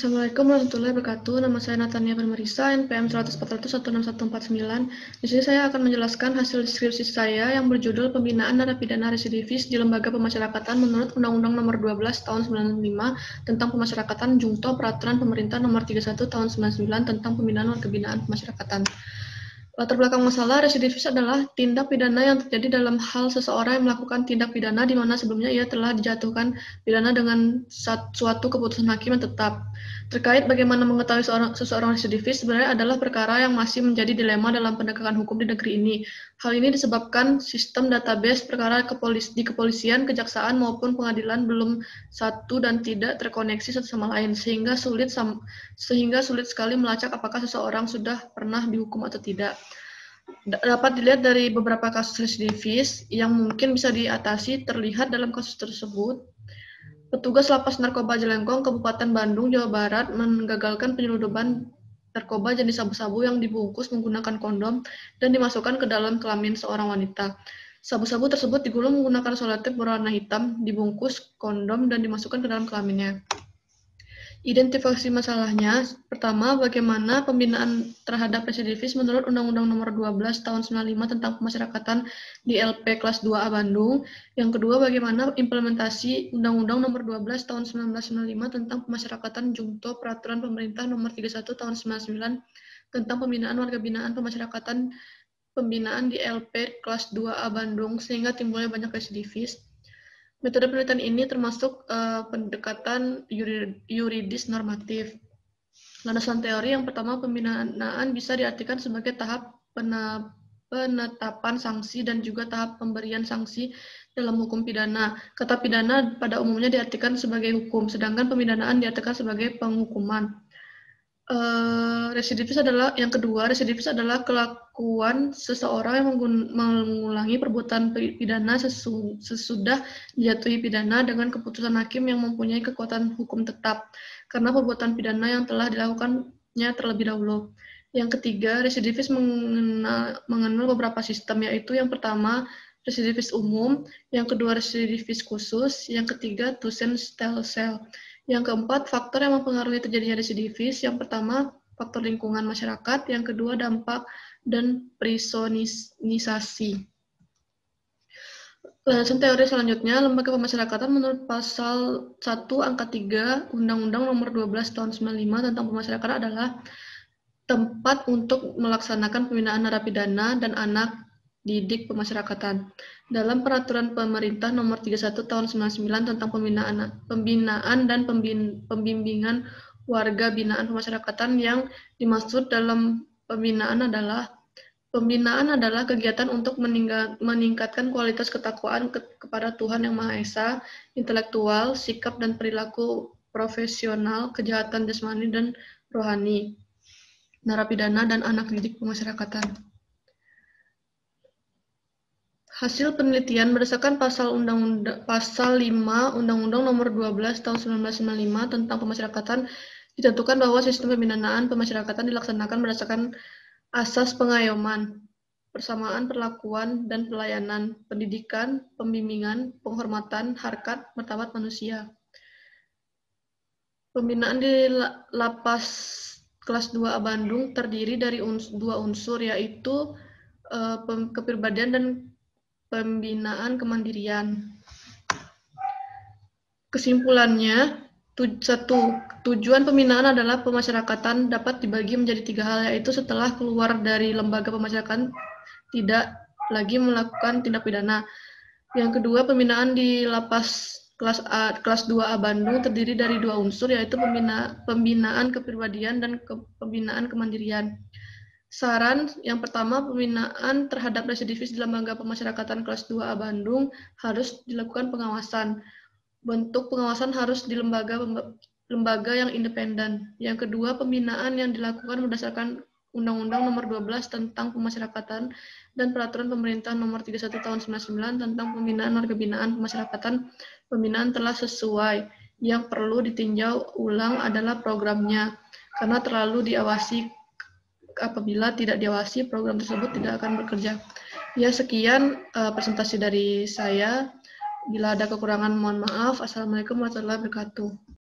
Assalamualaikum warahmatullahi wabarakatuh. Nama saya Natania Permarisa, NPM 140161449. Di sini saya akan menjelaskan hasil skripsi saya yang berjudul Pembinaan Narapidana Residivis di Lembaga Pemasyarakatan menurut Undang-Undang Nomor 12 Tahun 95 tentang Pemasyarakatan Jungto Peraturan Pemerintah Nomor 31 Tahun 99 tentang Pembinaan Warga Binaan Pemasyarakatan. Latar belakang masalah residivis adalah tindak pidana yang terjadi dalam hal seseorang yang melakukan tindak pidana di mana sebelumnya ia telah dijatuhkan pidana dengan suatu keputusan hakim yang tetap. Terkait bagaimana mengetahui seseorang residivis sebenarnya adalah perkara yang masih menjadi dilema dalam penegakan hukum di negeri ini. Hal ini disebabkan sistem database perkara di kepolisian, kejaksaan maupun pengadilan belum satu dan tidak terkoneksi satu sama lain sehingga sulit sekali melacak apakah seseorang sudah pernah dihukum atau tidak. Dapat dilihat dari beberapa kasus residivis yang mungkin bisa diatasi terlihat dalam kasus tersebut. Petugas Lapas Narkoba Jelengkong, Kabupaten Bandung, Jawa Barat menggagalkan penyeludupan narkoba jenis sabu-sabu yang dibungkus menggunakan kondom dan dimasukkan ke dalam kelamin seorang wanita. Sabu-sabu tersebut digulung menggunakan selotip berwarna hitam, dibungkus kondom dan dimasukkan ke dalam kelaminnya. Identifikasi masalahnya, pertama, bagaimana pembinaan terhadap residivis menurut Undang-Undang Nomor 12 Tahun 95 tentang Pemasyarakatan di LP Kelas 2A Bandung. Yang kedua, bagaimana implementasi Undang-Undang Nomor 12 Tahun 1995 tentang Pemasyarakatan Jungto Peraturan Pemerintah Nomor 31 Tahun 99 tentang Pembinaan Warga Binaan Pemasyarakatan Pembinaan di LP Kelas 2A Bandung sehingga timbulnya banyak residivis. Metode penelitian ini termasuk pendekatan yuridis normatif. Landasan teori yang pertama, pembinaan bisa diartikan sebagai tahap penetapan sanksi dan juga tahap pemberian sanksi dalam hukum pidana. Kata pidana pada umumnya diartikan sebagai hukum, sedangkan pemidanaan diartikan sebagai penghukuman. Residivis adalah kelakuan seseorang yang mengulangi perbuatan pidana sesudah dijatuhi pidana dengan keputusan hakim yang mempunyai kekuatan hukum tetap karena perbuatan pidana yang telah dilakukannya terlebih dahulu. Yang ketiga, residivis mengenal beberapa sistem, yaitu yang pertama residivis umum, yang kedua residivis khusus, yang ketiga Tusen Stel-Cell. Yang keempat, faktor yang mempengaruhi terjadinya residivis. Yang pertama, faktor lingkungan masyarakat. Yang kedua, dampak dan prisonisasi. Landasan teori selanjutnya, Lembaga Pemasyarakatan menurut Pasal 1 Angka 3 Undang-Undang Nomor 12 Tahun 95 tentang Pemasyarakatan adalah tempat untuk melaksanakan pembinaan narapidana dan anak didik pemasyarakatan. Dalam Peraturan Pemerintah Nomor 31 Tahun 99 tentang pembinaan dan pembimbingan warga binaan pemasyarakatan, yang dimaksud dalam pembinaan adalah kegiatan untuk meningkatkan kualitas ketakwaan kepada Tuhan Yang Maha Esa, intelektual, sikap dan perilaku profesional, kejahatan jasmani dan rohani, narapidana dan anak didik pemasyarakatan. Hasil penelitian berdasarkan pasal 5 Undang-Undang Nomor 12 Tahun 1995 tentang Pemasyarakatan ditentukan bahwa sistem pembinaan pemasyarakatan dilaksanakan berdasarkan asas pengayoman, persamaan perlakuan dan pelayanan, pendidikan, pembimbingan, penghormatan, harkat, martabat manusia. Pembinaan di Lapas Kelas 2A Bandung terdiri dari dua unsur, yaitu kepribadian dan pembinaan kemandirian. Kesimpulannya, tujuan pembinaan adalah pemasyarakatan dapat dibagi menjadi 3 hal, yaitu setelah keluar dari lembaga pemasyarakatan tidak lagi melakukan tindak pidana. Yang kedua, pembinaan di Lapas Kelas 2A Bandung terdiri dari 2 unsur, yaitu pembinaan kepribadian dan pembinaan kemandirian. Saran yang pertama, pembinaan terhadap residivis di Lembaga Pemasyarakatan Kelas 2A Bandung harus dilakukan pengawasan. Bentuk pengawasan harus di lembaga yang independen. Yang kedua, pembinaan yang dilakukan berdasarkan Undang-Undang Nomor 12 tentang Pemasyarakatan dan Peraturan Pemerintah Nomor 31 Tahun 99 tentang Pembinaan Warga Binaan Pemasyarakatan. Pembinaan telah sesuai. Yang perlu ditinjau ulang adalah programnya, karena terlalu diawasi. Apabila tidak diawasi, program tersebut tidak akan bekerja. Ya, sekian presentasi dari saya. Bila ada kekurangan, mohon maaf. Assalamualaikum warahmatullahi wabarakatuh.